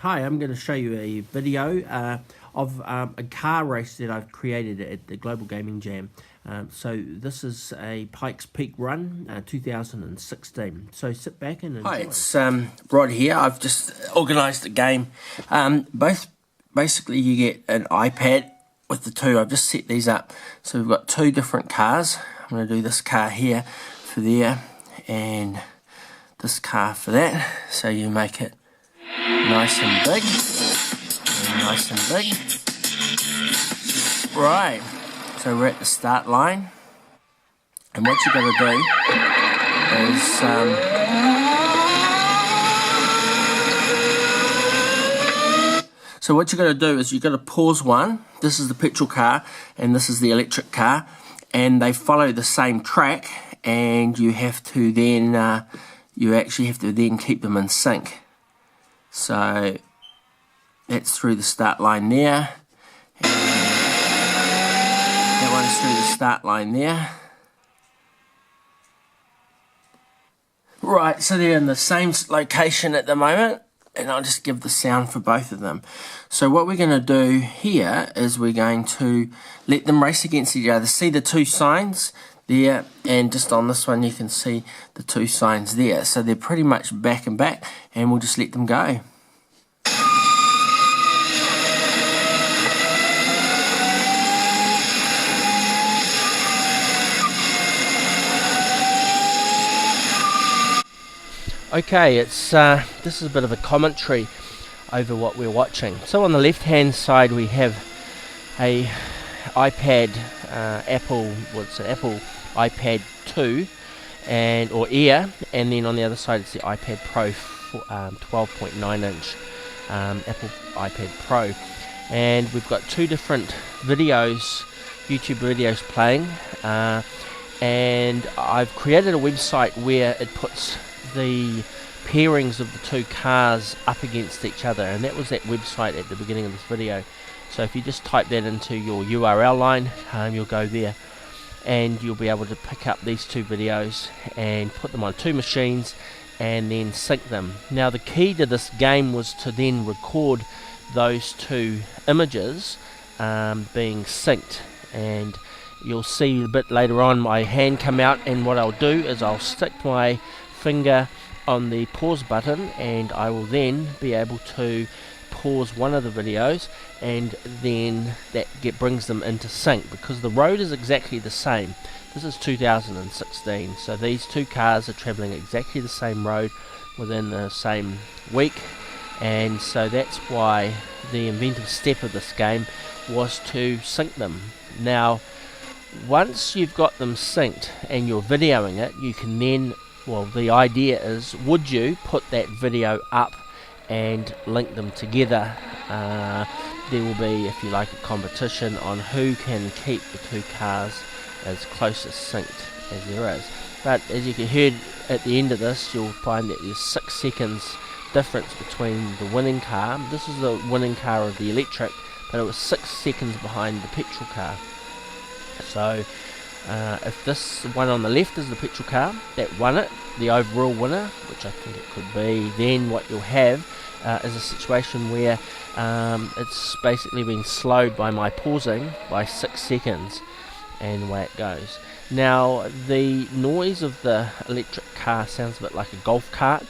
Hi, I'm going to show you a video of a car race that I've created at the Global Gaming Jam. So this is a Pikes Peak run, 2016. So sit back and enjoy. Hi, it's Rod here. I've just organised a game. Basically you get an iPad with the two. I've just set these up. So we've got two different cars. I'm going to do this car here for there and this car for that. So you make it nice and big, and nice and big. Right, so we're at the start line, and what you're going to do is you've got to pause one. This is the petrol car, and this is the electric car, and they follow the same track, and you have to then you actually have to then keep them in sync. So that's through the start line there. And that one's through the start line there. Right, so they're in the same location at the moment, and I'll just give the sound for both of them. So what we're going to do here is we're going to let them race against each other. See the two signs there, and just on this one you can see the two signs there. So they're pretty much back and back, and we'll just let them go. Okay, it's this is a bit of a commentary over what we're watching. So on the left hand side we have a iPad Apple iPad 2 or Air, and then on the other side it's the iPad Pro 12.9 inch Apple iPad Pro, and we've got two different videos, YouTube videos playing, and I've created a website where it puts the pairings of the two cars up against each other, and that was that website at the beginning of this video. So if you just type that into your URL line, you'll go there and you'll be able to pick up these two videos and put them on two machines and then sync them. Now the key to this game was to then record those two images being synced, and you'll see a bit later on my hand come out, and what I'll do is I'll stick my finger on the pause button and I will then be able to pause one of the videos, and then that brings them into sync because the road is exactly the same. This is 2016, so these two cars are travelling exactly the same road within the same week, and so that's why the inventive step of this game was to sync them. Now once you've got them synced and you're videoing it, you can then, well, the idea is, would you put that video up and link them together? There will be, if you like, a competition on who can keep the two cars as close as synced as there is. But as you can hear at the end of this, you'll find that there's 6 seconds difference between the winning car. This is the winning car of the electric, but it was 6 seconds behind the petrol car. So if this one on the left is the petrol car that won it, the overall winner, which I think it could be, then what you'll have is a situation where it's basically been slowed by my pausing by 6 seconds, and away it goes. Now the noise of the electric car sounds a bit like a golf cart,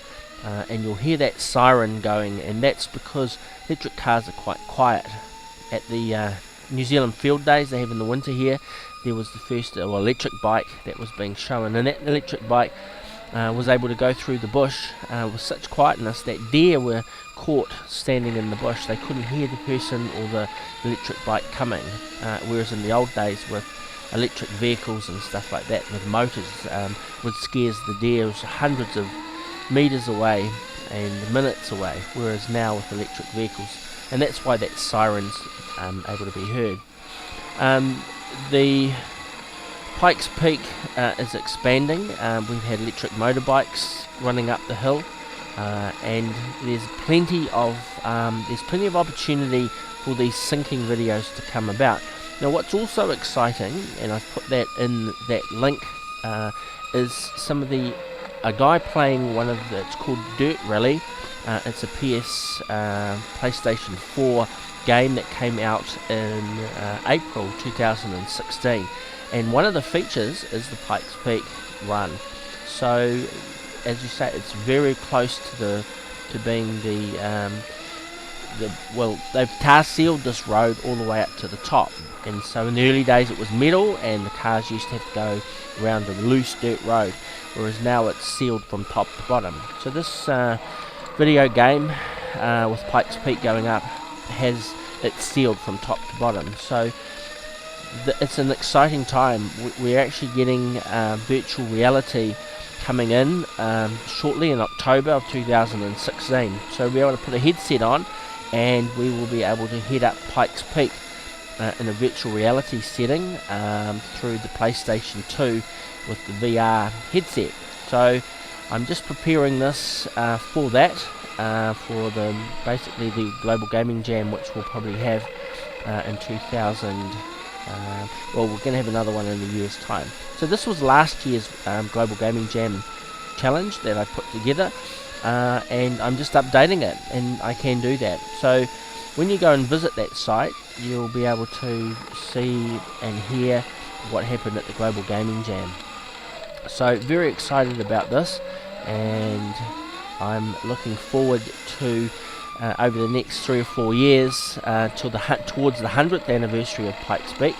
and you'll hear that siren going, and that's because electric cars are quite quiet. At the New Zealand field days they have in the winter here, there was the first electric bike that was being shown, and that electric bike was able to go through the bush with such quietness that deer were caught standing in the bush. They couldn't hear the person or the electric bike coming, whereas in the old days with electric vehicles and stuff like that with motors, would scares the deer hundreds of meters away and minutes away, whereas now with electric vehicles, and that's why that siren's able to be heard. The Pikes Peak is expanding. We've had electric motorbikes running up the hill, and there's plenty of opportunity for these syncing videos to come about. Now what's also exciting, and I've put that in that link, is a guy playing one of the, it's called Dirt Rally, It's a PlayStation 4 game that came out in April 2016, and one of the features is the Pikes Peak run. So, as you say, it's very close to being they've tar sealed this road all the way up to the top, and so in the early days it was metal and the cars used to have to go around a loose dirt road, whereas now it's sealed from top to bottom. So this video game with Pikes Peak going up has it sealed from top to bottom, so it's an exciting time. We're actually getting virtual reality coming in shortly in October of 2016, so we'll be able to put a headset on and we will be able to head up Pikes Peak in a virtual reality setting through the PlayStation 2 with the VR headset. So I'm just preparing this for that, for basically the Global Gaming Jam, which we'll probably have in 2000. We're going to have another one in a year's time. So this was last year's Global Gaming Jam challenge that I put together, and I'm just updating it, and I can do that. So when you go and visit that site, you'll be able to see and hear what happened at the Global Gaming Jam. So very excited about this, and I'm looking forward to over the next 3 or 4 years towards the 100th anniversary of Pikes Peak,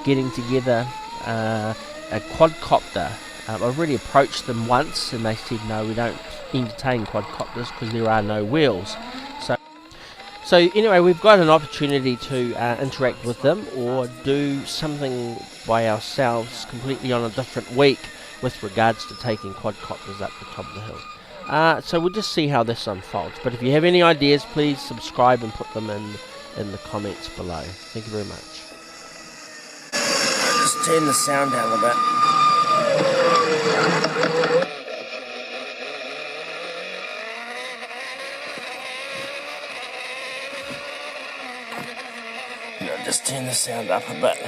getting together a quadcopter. I've already approached them once and they said no, we don't entertain quadcopters because there are no wheels. So anyway, we've got an opportunity to interact with them or do something by ourselves completely on a different week with regards to taking quadcopters up the top of the hill. So we'll just see how this unfolds. But if you have any ideas, please subscribe and put them in the comments below. Thank you very much. Just turn the sound down a bit. Just turn the sound up a bit.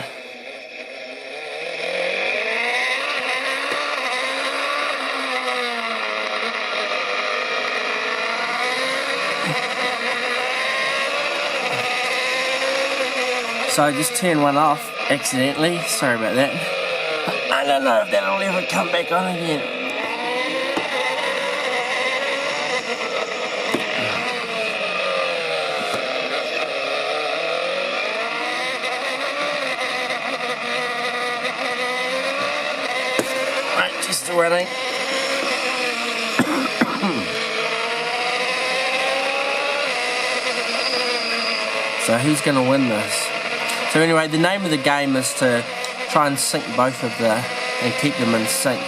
So I just turned one off accidentally. Sorry about that. I don't know if that'll ever come back on again. Right, just running. So who's going to win this? So anyway, the name of the game is to try and sync both of and keep them in sync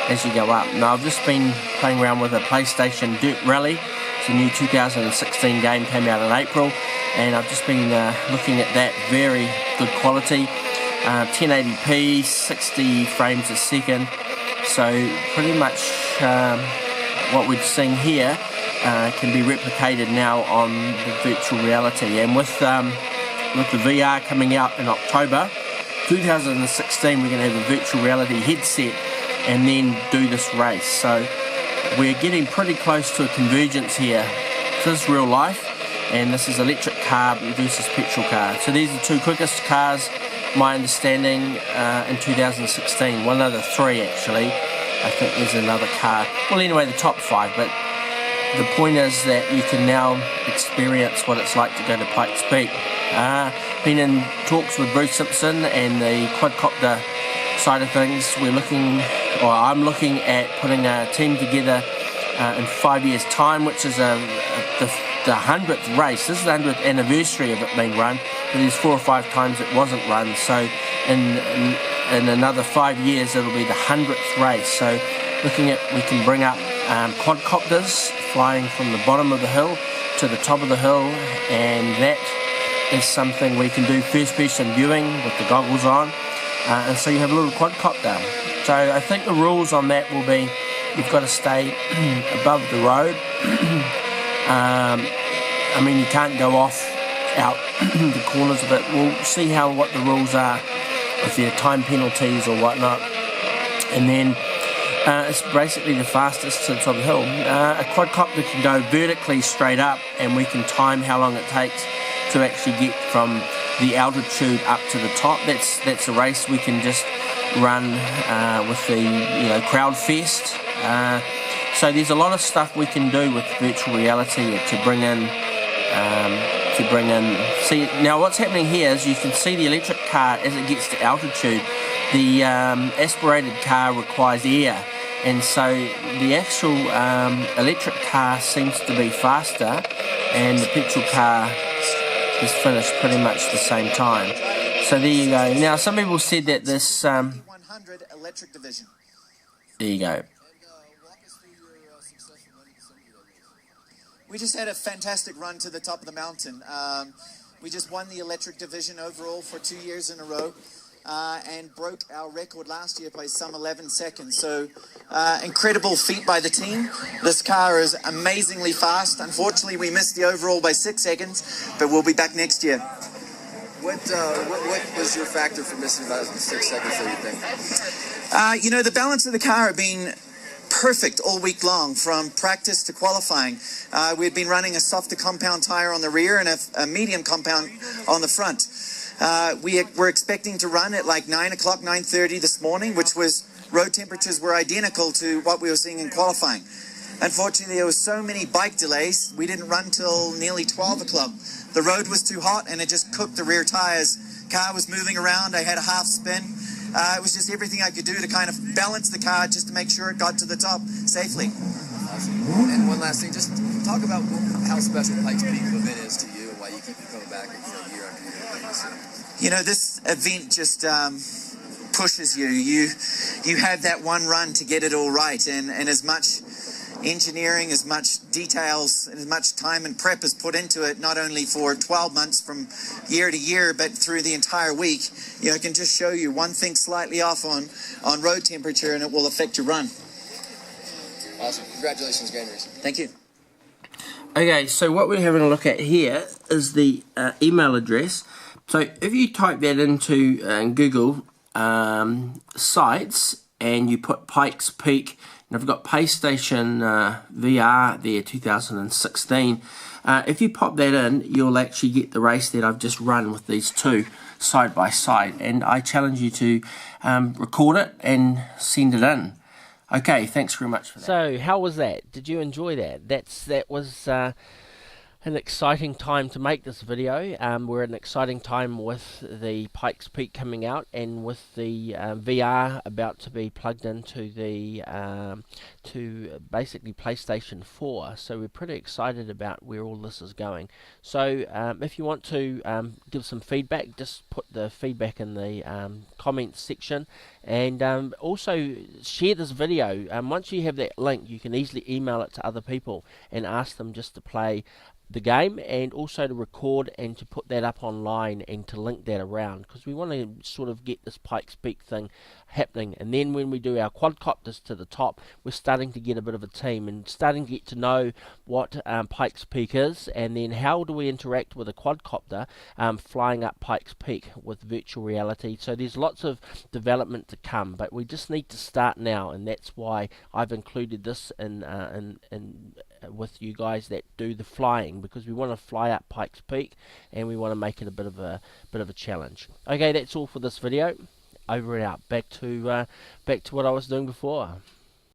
as you go up. Now I've just been playing around with a PlayStation Dirt Rally. It's a new 2016 game, came out in April, and I've just been looking at that. Very good quality, 1080p, 60 frames a second. So pretty much what we're seeing here can be replicated now on the virtual reality, and with the VR coming out in October 2016, we're going to have a virtual reality headset and then do this race. So we're getting pretty close to a convergence here. This is real life, and this is electric car versus petrol car. So these are the two quickest cars, my understanding, in 2016. One of the three actually. I think there's another car. Well, anyway, the top 5, but the point is that you can now experience what it's like to go to Pikes Peak. Been in talks with Bruce Simpson and the quadcopter side of things. I'm looking at putting a team together in 5 years' time, which is the 100th race. This is the 100th anniversary of it being run, but there's 4 or 5 times it wasn't run. So in another 5 years, it'll be the 100th race. So looking at, we can bring up quadcopters flying from the bottom of the hill to the top of the hill, and that is something we can do first-person viewing with the goggles on, and so you have a little quadcopter. So I think the rules on that will be you've got to stay above the road. I mean, you can't go off out the corners of it. We'll see what the rules are, if there are time penalties or whatnot, and then It's basically the fastest to the top of the hill. A quadcopter can go vertically straight up, and we can time how long it takes to actually get from the altitude up to the top. That's a race we can just run with the crowd fest. So there's a lot of stuff we can do with virtual reality to bring in. See, now what's happening here is you can see the electric car as it gets to altitude. The aspirated car requires air, and so the actual electric car seems to be faster, and the petrol car is finished pretty much the same time. So there you go. Now some people said that this 100 electric division. There you go. We just had a fantastic run to the top of the mountain. We just won the electric division overall for 2 years in a row, and broke our record last year by some 11 seconds. So incredible feat by the team. This car is amazingly fast. Unfortunately, we missed the overall by 6 seconds, but we'll be back next year. What was your factor for missing about 6 seconds, do you think? The balance of the car had been perfect all week long, from practice to qualifying. We had been running a softer compound tire on the rear and a medium compound on the front. We were expecting to run at like 9 o'clock, 9:30 this morning, which was road temperatures were identical to what we were seeing in qualifying. Unfortunately, there were so many bike delays, we didn't run till nearly 12 o'clock. The road was too hot and it just cooked the rear tires. Car was moving around, I had a half spin. It was just everything I could do to kind of balance the car just to make sure it got to the top safely. Awesome. And one last thing, just talk about how special Pikes Peak event is to you and why you keep coming back year after year. This event just pushes you. You have that one run to get it all right, and as much engineering, as much details, and as much time and prep is put into it, not only for 12 months from year to year, but through the entire week. I can just show you one thing slightly off on road temperature and it will affect your run. Awesome. Congratulations, Gainers. Thank you. Okay, so what we're having a look at here is the email address. So if you type that into Google sites and you put Pikes Peak, and I've got PlayStation VR there 2016. If you pop that in, you'll actually get the race that I've just run with these two side by side, and I challenge you to record it and send it in. Okay, thanks very much for that. So, how was that? Did you enjoy that? That was an exciting time to make this video. We're at an exciting time with the Pikes Peak coming out, and with the VR about to be plugged into the to basically PlayStation 4. So we're pretty excited about where all this is going. So if you want to give some feedback, just put the feedback in the comments section, and also share this video. Once you have that link, you can easily email it to other people and ask them just to play the game, and also to record and to put that up online and to link that around, because we want to sort of get this Pikes Peak thing happening. And then when we do our quadcopters to the top, we're starting to get a bit of a team and starting to get to know what Pikes Peak is, and then how do we interact with a quadcopter flying up Pikes Peak with virtual reality. So there's lots of development to come, but we just need to start now, and that's why I've included this in with you guys that do the flying, because we want to fly up Pikes Peak and we want to make it a bit of a challenge. Okay, that's all for this video. Over and out. Back to what I was doing before.